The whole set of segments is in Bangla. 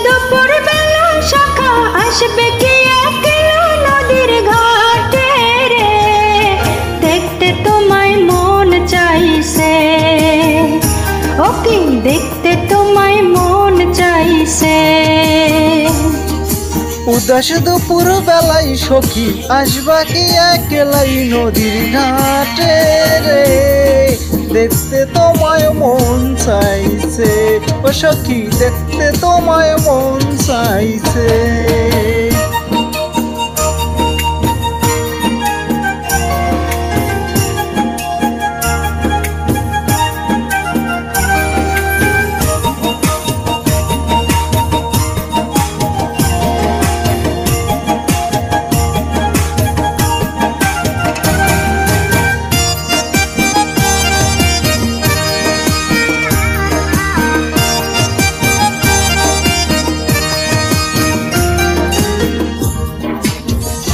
দুপুর বেলা সখা আসবে কি একলা নদীর ঘাটে রে, দেখতে তোমায় মন চাইছে, ও কি দেখতে তোমায় মন চাইছে। উদাস দুপুর বেলায় সখী আসবা কি একলাই নদীর ঘাটে রে, দেখতে তোমায় মন চাইছে, ও সখী দেখতে তোমায় মন চাইছে।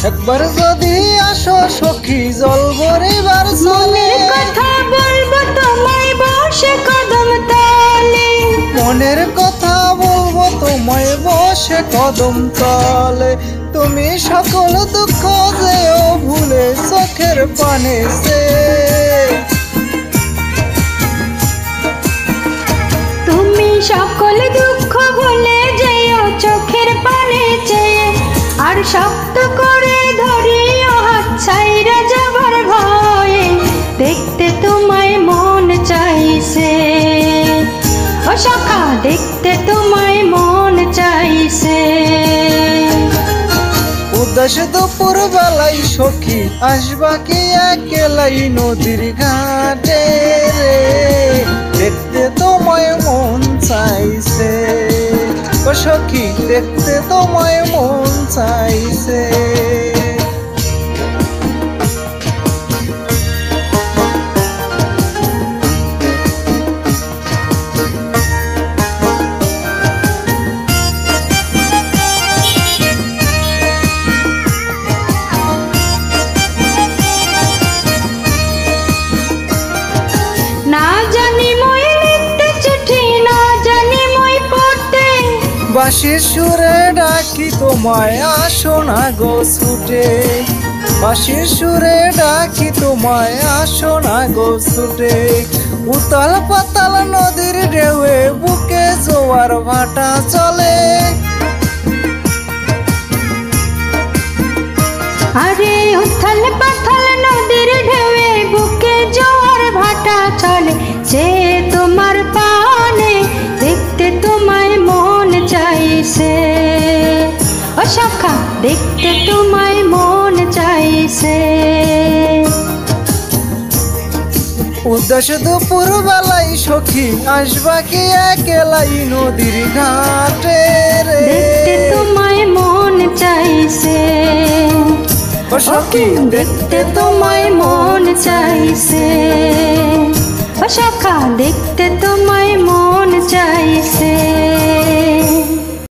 একবার যদি আসো সখী জল ভরিবার চলে, কথা বলবো তোমায় বসে কদম তলে, মনের কথা বলবো তোমায় বসে কদম তলে। তুমি সকল দুঃখ যেও ভুলে চোখের পানে সে, তুমি সকল দুঃখ ভুলে যেও চোখের পানে চেয়ে, আর শক্ত করে ধরিও হাত ছাইরা যাবার ভয়ে, দেখতে তোমায় মন চাইছে, ও সখা দেখতে তোমায় মন চাইছে। উদাস দুপুর বেলায় সখী আসবা কি একলাই নদীর ঘাটে রে, দেখতে তোমায় মন চাইছে, ও সখী দেখতে তোমায় মন চাইছে। বাঁশির সুরে ডাকি তোমায় আসো না গো ছুটে, বাঁশির সুরে ডাকি তোমায় আসো না গো ছুটে। উতাল পাতাল নদীর ঢেউয়ে বুকে জোয়ার ভাটা চলে, আরে উথাল পাথাল নদীর ঢেউয়ে বুকে জোয়ার ভাটা চলে, যে তোমার পানে দেখতে তোমায় মন চাইছে, ও সখা দেখতে তোমায় মন চাইছে। উদাস দুপুর বেলায় সখী আসবা কি একলাই নদীর ঘাটে রে, দেখতে তোমায় মন চাইছে, ও সখী দেখতে তোমায় মন চাইছে, ও সখা দেখতে তোমায় মন চাইছে।